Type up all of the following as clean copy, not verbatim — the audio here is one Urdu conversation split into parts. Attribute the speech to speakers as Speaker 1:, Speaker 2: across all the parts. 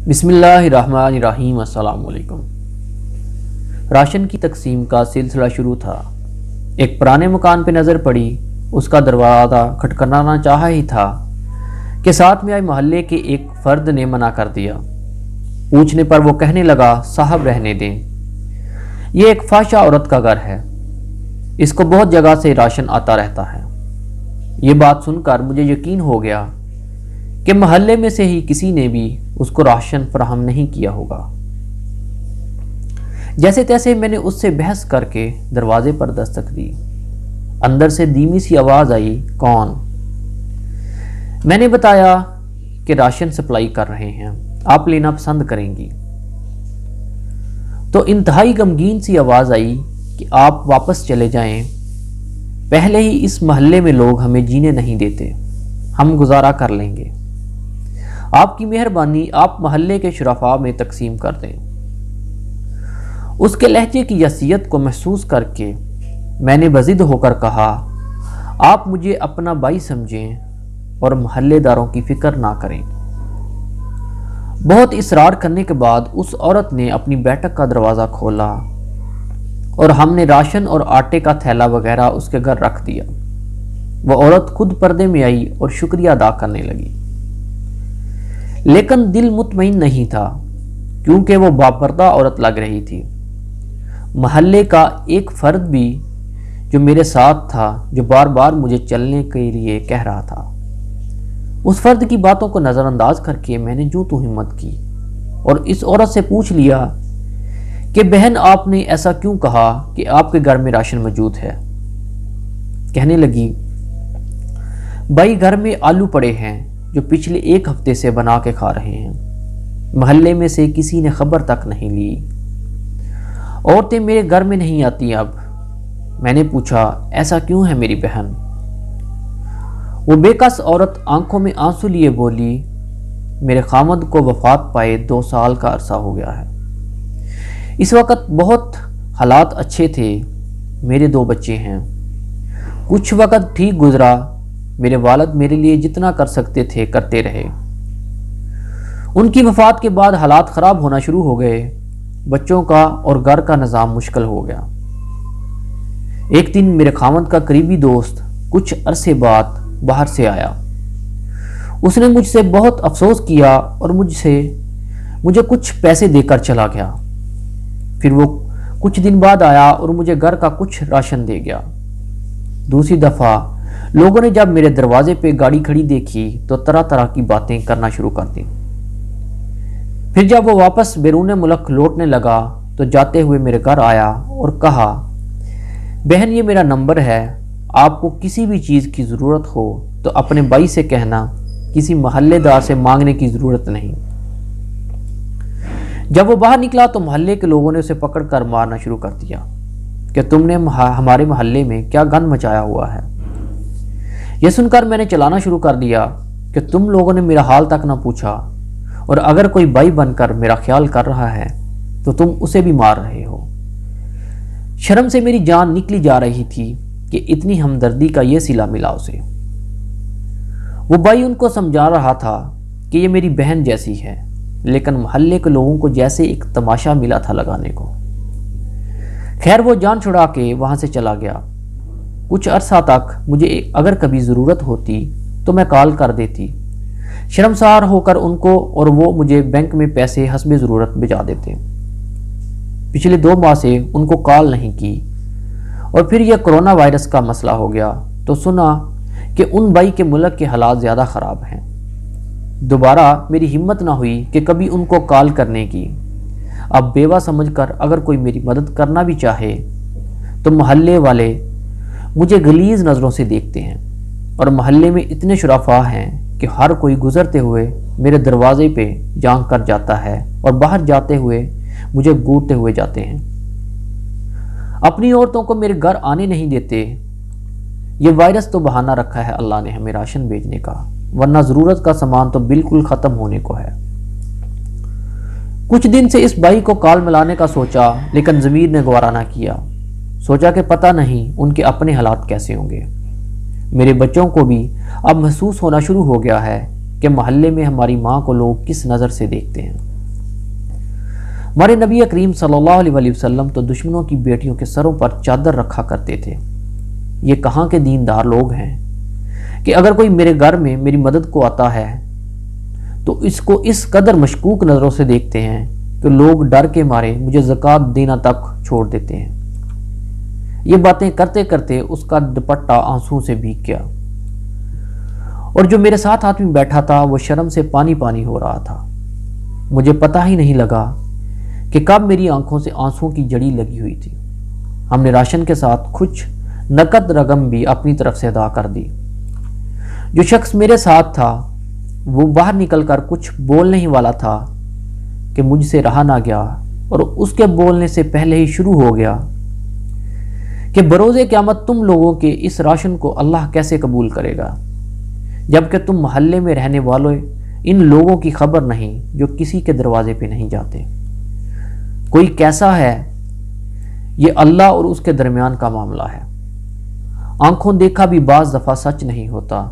Speaker 1: بسم اللہ الرحمن الرحیم۔ السلام علیکم۔ راشن کی تقسیم کا سلسلہ شروع تھا۔ ایک پرانے مکان پہ نظر پڑی، اس کا دروازہ کھٹکھٹانا چاہا ہی تھا کہ ساتھ میں آئے محلے کے ایک فرد نے منع کر دیا۔ پوچھنے پر وہ کہنے لگا، صاحب رہنے دیں، یہ ایک فحشہ عورت کا گھر ہے، اس کو بہت جگہ سے راشن آتا رہتا ہے۔ یہ بات سن کر مجھے یقین ہو گیا کہ محلے میں سے ہی کسی نے بھی اس کو راشن فراہم نہیں کیا ہوگا۔ جیسے تیسے میں نے اس سے بحث کر کے دروازے پر دستک دی۔ اندر سے دھیمی سی آواز آئی، کون؟ میں نے بتایا کہ راشن سپلائی کر رہے ہیں، آپ لینا پسند کریں گی؟ تو انتہائی غمگین سی آواز آئی کہ آپ واپس چلے جائیں، پہلے ہی اس محلے میں لوگ ہمیں جینے نہیں دیتے، ہم گزارا کر لیں گے، آپ کی مہربانی آپ محلے کے شرفاء میں تقسیم کر دیں۔ اس کے لہجے کی حیثیت کو محسوس کر کے میں نے بضد ہو کر کہا، آپ مجھے اپنا بھائی سمجھیں اور محلے داروں کی فکر نہ کریں۔ بہت اصرار کرنے کے بعد اس عورت نے اپنی بیٹھک کا دروازہ کھولا اور ہم نے راشن اور آٹے کا تھیلا وغیرہ اس کے گھر رکھ دیا۔ وہ عورت خود پردے میں آئی اور شکریہ ادا کرنے لگی، لیکن دل مطمئن نہیں تھا کیونکہ وہ باپردہ عورت لگ رہی تھی۔ محلے کا ایک فرد بھی جو میرے ساتھ تھا، جو بار بار مجھے چلنے کے لیے کہہ رہا تھا، اس فرد کی باتوں کو نظر انداز کر کے میں نے جو تو ہمت کی اور اس عورت سے پوچھ لیا کہ بہن آپ نے ایسا کیوں کہا کہ آپ کے گھر میں راشن موجود ہے؟ کہنے لگی، بھائی گھر میں آلو پڑے ہیں جو پچھلے ایک ہفتے سے بنا کے کھا رہے ہیں، محلے میں سے کسی نے خبر تک نہیں لی، عورتیں میرے گھر میں نہیں آتی اب۔ میں نے پوچھا، ایسا کیوں ہے میری بہن؟ وہ بے کس عورت آنکھوں میں آنسو لیے بولی، میرے خامد کو وفات پائے 2 سال کا عرصہ ہو گیا ہے، اس وقت بہت حالات اچھے تھے، میرے 2 بچے ہیں، کچھ وقت ٹھیک گزرا، میرے والد میرے لیے جتنا کر سکتے تھے کرتے رہے، ان کی وفات کے بعد حالات خراب ہونا شروع ہو گئے، بچوں کا اور گھر کا نظام مشکل ہو گیا۔ ایک دن میرے خامد کا قریبی دوست کچھ عرصے بعد باہر سے آیا، اس نے مجھ سے بہت افسوس کیا اور مجھے کچھ پیسے دے کر چلا گیا۔ پھر وہ کچھ دن بعد آیا اور مجھے گھر کا کچھ راشن دے گیا۔ دوسری دفعہ لوگوں نے جب میرے دروازے پہ گاڑی کھڑی دیکھی تو طرح طرح کی باتیں کرنا شروع کر دیں۔ پھر جب وہ واپس بیرون ملک لوٹنے لگا تو جاتے ہوئے میرے گھر آیا اور کہا، بہن یہ میرا نمبر ہے، آپ کو کسی بھی چیز کی ضرورت ہو تو اپنے بھائی سے کہنا، کسی محلے دار سے مانگنے کی ضرورت نہیں۔ جب وہ باہر نکلا تو محلے کے لوگوں نے اسے پکڑ کر مارنا شروع کر دیا کہ تم نے ہمارے محلے میں کیا گند مچایا ہوا ہے۔ یہ سن کر میں نے چلانا شروع کر دیا کہ تم لوگوں نے میرا حال تک نہ پوچھا، اور اگر کوئی بھائی بن کر میرا خیال کر رہا ہے تو تم اسے بھی مار رہے ہو۔ شرم سے میری جان نکلی جا رہی تھی کہ اتنی ہمدردی کا یہ صلہ ملا اسے۔ وہ بھائی ان کو سمجھا رہا تھا کہ یہ میری بہن جیسی ہے، لیکن محلے کے لوگوں کو جیسے ایک تماشا ملا تھا لگانے کو۔ خیر وہ جان چھڑا کے وہاں سے چلا گیا۔ کچھ عرصہ تک مجھے اگر کبھی ضرورت ہوتی تو میں کال کر دیتی، شرمسار ہو کر ان کو، اور وہ مجھے بینک میں پیسے حسب ضرورت بھیجا دیتے۔ پچھلے 2 ماہ سے ان کو کال نہیں کی، اور پھر یہ کرونا وائرس کا مسئلہ ہو گیا تو سنا کہ ان بھائی کے ملک کے حالات زیادہ خراب ہیں۔ دوبارہ میری ہمت نہ ہوئی کہ کبھی ان کو کال کرنے کی۔ اب بیوہ سمجھ کر اگر کوئی میری مدد کرنا بھی چاہے تو محلے والے مجھے غلیظ نظروں سے دیکھتے ہیں، اور محلے میں اتنے شرفاء ہیں کہ ہر کوئی گزرتے ہوئے میرے دروازے پہ جھانک کر جاتا ہے اور باہر جاتے ہوئے مجھے گھورتے ہوئے جاتے ہیں۔ اپنی عورتوں کو میرے گھر آنے نہیں دیتے۔ یہ وائرس تو بہانہ رکھا ہے اللہ نے ہمیں راشن بھیجنے کا، ورنہ ضرورت کا سامان تو بالکل ختم ہونے کو ہے۔ کچھ دن سے اس بھائی کو کال ملانے کا سوچا، لیکن ضمیر نے گوارا نہ کیا۔ سوچا کہ پتہ نہیں ان کے اپنے حالات کیسے ہوں گے۔ میرے بچوں کو بھی اب محسوس ہونا شروع ہو گیا ہے کہ محلے میں ہماری ماں کو لوگ کس نظر سے دیکھتے ہیں۔ ہمارے نبی کریم صلی اللہ علیہ وسلم تو دشمنوں کی بیٹیوں کے سروں پر چادر رکھا کرتے تھے۔ یہ کہاں کے دیندار لوگ ہیں کہ اگر کوئی میرے گھر میں میری مدد کو آتا ہے تو اس کو اس قدر مشکوک نظروں سے دیکھتے ہیں کہ لوگ ڈر کے مارے مجھے زکوٰۃ دینا تک چھوڑ دیتے ہیں۔ یہ باتیں کرتے کرتے اس کا دوپٹہ آنسو سے بھیگ گیا، اور جو میرے ساتھ آدمی بیٹھا تھا وہ شرم سے پانی پانی ہو رہا تھا۔ مجھے پتہ ہی نہیں لگا کہ کب میری آنکھوں سے آنسوں کی جڑی لگی ہوئی تھی۔ ہم نے راشن کے ساتھ کچھ نقد رقم بھی اپنی طرف سے ادا کر دی۔ جو شخص میرے ساتھ تھا وہ باہر نکل کر کچھ بولنے ہی والا تھا کہ مجھ سے رہا نہ گیا، اور اس کے بولنے سے پہلے ہی شروع ہو گیا کہ بروز قیامت تم لوگوں کے اس راشن کو اللہ کیسے قبول کرے گا، جبکہ تم محلے میں رہنے والوں ان لوگوں کی خبر نہیں جو کسی کے دروازے پہ نہیں جاتے۔ کوئی کیسا ہے، یہ اللہ اور اس کے درمیان کا معاملہ ہے۔ آنکھوں دیکھا بھی بعض دفعہ سچ نہیں ہوتا۔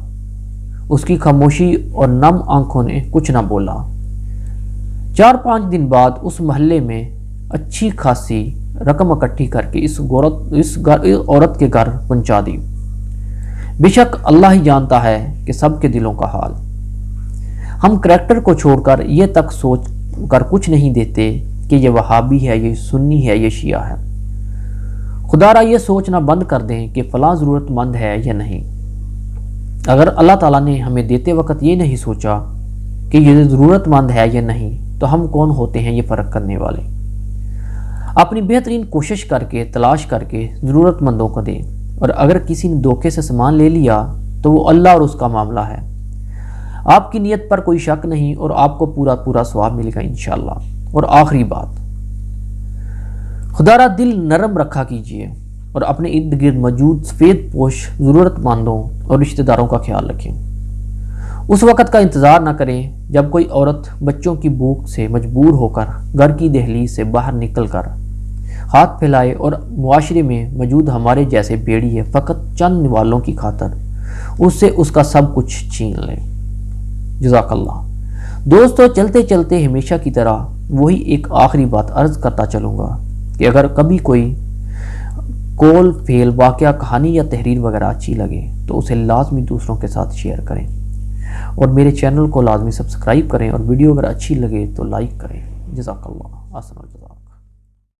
Speaker 1: اس کی خاموشی اور نم آنکھوں نے کچھ نہ بولا۔ 4-5 دن بعد اس محلے میں اچھی خاصی رقم اکٹھی کر کے اس عورت کے گھر پہنچا دی۔ بے شک اللہ ہی جانتا ہے کہ سب کے دلوں کا حال۔ ہم کریکٹر کو چھوڑ کر یہ تک سوچ کر کچھ نہیں دیتے کہ یہ وہابی ہے، یہ سنی ہے، یہ شیعہ ہے۔ خدا را یہ سوچنا بند کر دیں کہ فلاں ضرورت مند ہے یا نہیں۔ اگر اللہ تعالیٰ نے ہمیں دیتے وقت یہ نہیں سوچا کہ یہ ضرورت مند ہے یا نہیں تو ہم کون ہوتے ہیں یہ فرق کرنے والے۔ اپنی بہترین کوشش کر کے تلاش کر کے ضرورت مندوں کو دیں، اور اگر کسی نے دھوکے سے سامان لے لیا تو وہ اللہ اور اس کا معاملہ ہے۔ آپ کی نیت پر کوئی شک نہیں اور آپ کو پورا ثواب ملے گا انشاءاللہ۔ اور آخری بات، خدا را دل نرم رکھا کیجیے اور اپنے ارد گرد موجود سفید پوش ضرورت مندوں اور رشتہ داروں کا خیال رکھیں۔ اس وقت کا انتظار نہ کریں جب کوئی عورت بچوں کی بھوک سے مجبور ہو کر گھر کی دہلیز سے باہر نکل کر ہاتھ پھیلائے اور معاشرے میں موجود ہمارے جیسے بیڑی ہے فقط چند نوالوں کی خاطر اس سے اس کا سب کچھ چھین لے۔ جزاک اللہ۔ دوستو، چلتے چلتے ہمیشہ کی طرح وہی ایک آخری بات عرض کرتا چلوں گا کہ اگر کبھی کوئی کول فیل واقعہ کہانی یا تحریر وغیرہ اچھی لگے تو اسے لازمی دوسروں کے ساتھ شیئر کریں، اور میرے چینل کو لازمی سبسکرائب کریں، اور ویڈیو اگر اچھی لگے تو لائک کریں۔ جزاک اللہ۔ احسن الجزا۔